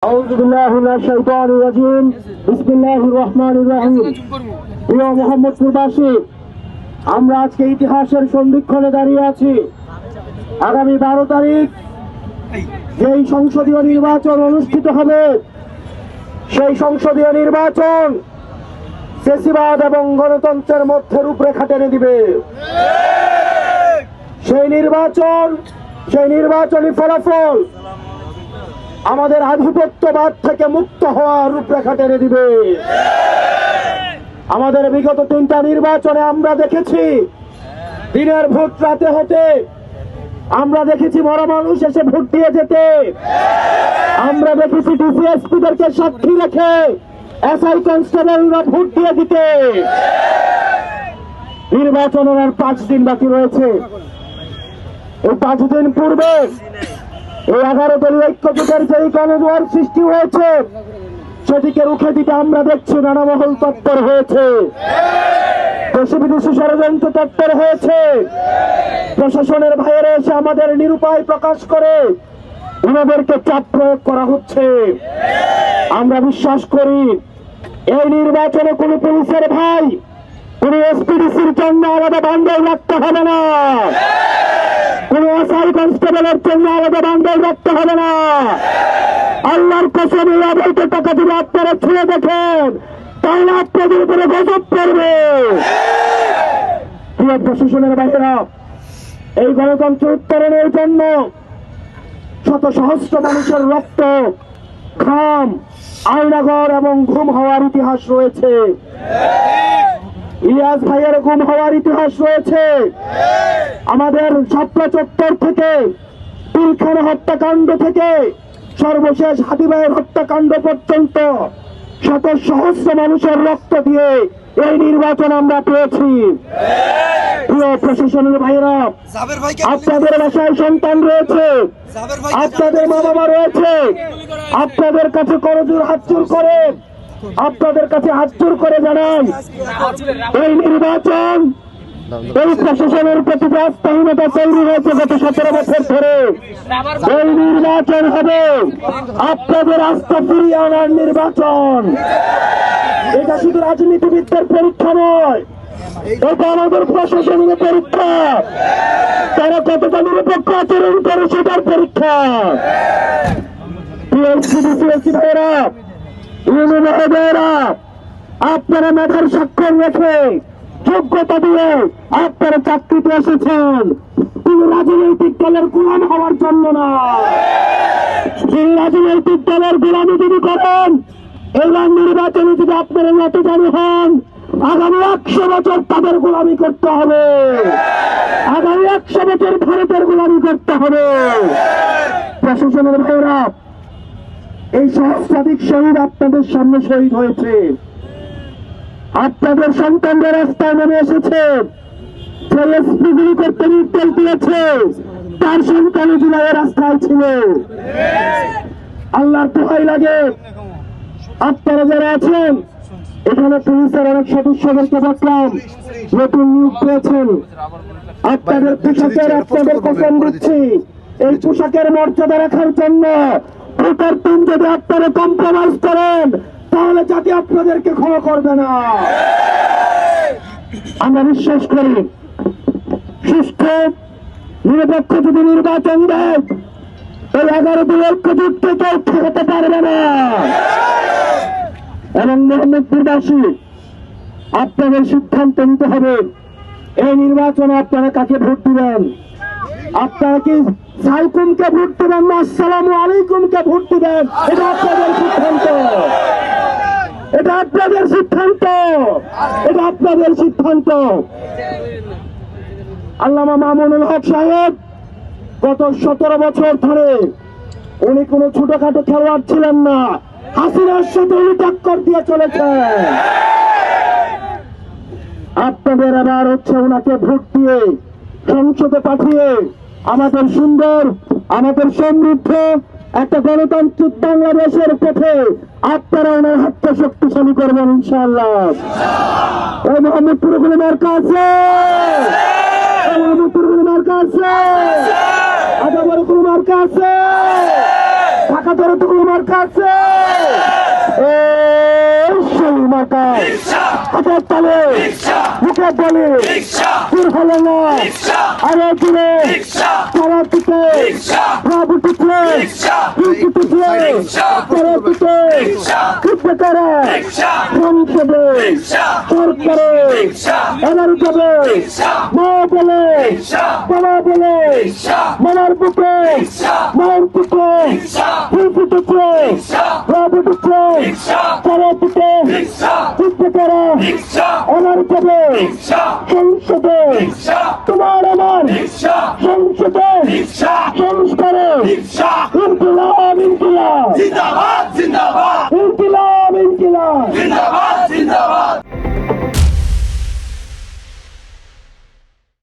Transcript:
আউযু বিল্লাহি মিনাশ শাইতানির রাজিম। বিসমিল্লাহির রহমানির রহিম। প্রিয় মোহাম্মদপুরবাসী, আমরা আজকে ইতিহাসের সন্ধিক্ষণে দাঁড়িয়ে আছি। আগামী 12 তারিখ যেই সংসদীয় নির্বাচন অনুষ্ঠিত হবে, সেই সংসদীয় নির্বাচন ফ্যাসিবাদ এবং গণতন্ত্রের মধ্যে রূপরেখা টেনে দিবে। সেই নির্বাচনী ফলাফল আমাদের আধিপত্যবাদ থেকে মুক্ত হওয়ার রূপরেখা টেনে দিবে। আমাদের বিগত 3টা নির্বাচনে আমরা দেখেছি দিনের ভোট রাতে হতে, আমরা দেখেছি মরা মানুষ এসে ভোট দিয়ে যেতে, আমরা দেখেছি ডিসিএসপিদেরকে সাক্ষী রেখে এসআই কনস্টেবলরা ভোট দিয়ে দিতে। নির্বাচনের আর 5 দিন বাকি রয়েছে। এই 5 দিন পূর্বে এই 11 দলীয় ঐক্যজোটের যেই গণজোয়ার সৃষ্টি হয়েছে, সেটিকে রুখে দিতে আমরা দেখছি নানা মহল তৎপর হয়েছে, দেশি বিদেশি ষড়যন্ত্র তৎপর হয়েছে। প্রশাসনের ভাইয়েরা এসে আমাদের নিরুপায় প্রকাশ করে ওনাদেরকে চাপ প্রয়োগ করা হচ্ছে। আমরা বিশ্বাস করি এই নির্বাচনে কোনো পুলিশের ভাই, কোন এসপিডিসির জন্য আলাদা বান্ডেল রাখতে হবে না, কোন এসআই কনস্টেবলের জন্য আলাদা বান্ডেল রাখতে হবে না। আল্লাহর কসম, এই অবৈধ টাকা যদি আপনারা ছুঁয়ে দেখেন, তাহলে আপনাদের উপরে গজব পড়বে। প্রিয় প্রশাসনের বাইরেরা, এই গণতন্ত্র উত্তরণের জন্য শত সহস্র মানুষের রক্ত, ঘাম, আয়নাঘর এবং ঘুম হওয়ার ইতিহাস রয়েছে। ইলিয়াস ভাইয়ের গুম হওয়ার ইতিহাস রয়েছে। আমাদের শাপলা চত্বর থেকে, পিলখানা হত্যাকাণ্ড থেকে সর্বশেষ হাদি ভাইয়ের হত্যাকাণ্ড পর্যন্ত শত সহস্র মানুষের রক্ত দিয়ে এই নির্বাচন আমরা পেয়েছি। প্রিয় প্রশাসনের ভাইয়েরা, আপনাদের বাসায় সন্তান রয়েছে, আপনাদের মা বাবা রয়েছে, আপনাদের কাছে করজোড় হাত জোর করে, আপনাদের কাছে হাত জোর করে জানান, এই নির্বাচন, এই প্রশাসনের প্রতি যে আস্থাহীনতা তৈরি হয়েছে গত 17 বছর ধরে, এই নির্বাচন হবে আপনাদের আস্থা ফিরিয়ে আনার নির্বাচন। এটা শুধু রাজনীতিবিদদের পরীক্ষা নয়, এটা আমাদের প্রশাসনের পরীক্ষা। তারা কতটা নিরপেক্ষ আচরণ করে সেটার পরীক্ষা। ভাইয়েরা, আপনারা মেধার স্বাক্ষর রেখে, যোগ্যতা দিয়ে আপনারা চাকরিতে এসেছেন, কোন রাজনৈতিক দলের গোলাম হওয়ার জন্য না। সেই রাজনৈতিক দলের গোলামি যদি করেন, এবার নির্বাচনে যদি আপনারা নতজানু হন, আগামী 100 বছর তাদের গোলামি করতে হবে, আগামী 100 বছর ভারতের গোলামি করতে হবে। প্রশাসনের ভাইয়েরা, এই সহস্রাধিক শহীদ আপনাদের সামনে শহীদ হয়েছে, আপনাদের সন্তানদের রাস্তায় নেমে এসেছে। যে এসপি গুলি করতে নির্দেশ দিয়েছে, তার সন্তান জুলাইয়ের রাস্তায় ছিল। আল্লাহর দোহাই লাগে, আপনারা যারা আছেন এখানে, পুলিশের অনেক সদস্যদেরকে দেখলাম নতুন নিয়োগ পেয়েছেন। আপনাদের পোশাকের আপনাদের কসম দিচ্ছি, এই পোশাকের মর্যাদা রাখার জন্য ভোটের দিন যদি আপনারা কম্প্রোমাইজ করেন, তাহলে জাতি আপনাদেরকে ক্ষমা করবে না। আমরা বিশ্বাস করি, সুস্থ নিরপেক্ষ যদি নির্বাচন দেয়, এই 11 দলীয় ঐক্যজোট কেউ ঠেকাতে পারবে না। এবং মোহাম্মদপুরবাসী, আপনাদের সিদ্ধান্ত নিতে হবে, এই নির্বাচনে আপনারা কাকে ভোট দিবেন। আপনারা কি সাইকুমকে ভোট দিবেন না আসসালামু আলাইকুমকে ভোট দিবেন? এটা আপনাদের সিদ্ধান্ত, এটা আপনাদের সিদ্ধান্ত, এটা আপনাদের সিদ্ধান্ত। আল্লামা মামুনুল হক সাহেব গত 17 বছর ধরে উনি কোনো ছোটখাটো খেলোয়াড় ছিলেন না, হাসিনার সাথে উনি টক্কর দিয়ে চলেছেন। আপনাদের আবার হচ্ছে ওনাকে ভোট দিয়ে সংসদে পাঠিয়ে আমাদের সুন্দর, আমাদের সমৃদ্ধ একটা গণতান্ত্রিক বাংলাদেশের পথে আপনারা ওনার হাতটা শক্তিশালী করবেন ইনশাআল্লাহ। এই মোহাম্মদপুরে কোনো মার্কা আছে, মোহাম্মদপুরে কোনো মার্কা আছে, আদাবরে কোনো মার্কা আছে, ঢাকা একাধারে তো কোনো মার্কা আছে সেই মার্কা হাতের তালে মুখে বলে দূর হলো না আরো দূরে তারা দিতে ভাব উঠেছে উঠেছে তারা দিতে উঠবে তারা সংসদে সরকারে এবার যাবে মা বলে বাবা বলে মামার বুকে মায়ের বুকে ফুটেছে ভাব উঠেছে তারা দিতে উঠবে তারা এবার যাবে সংসদে তোমার আমার সংসদে সংস্কারে ইনকিলাব ইনকিলাব জিন্দাবাদ জিন্দাবাদ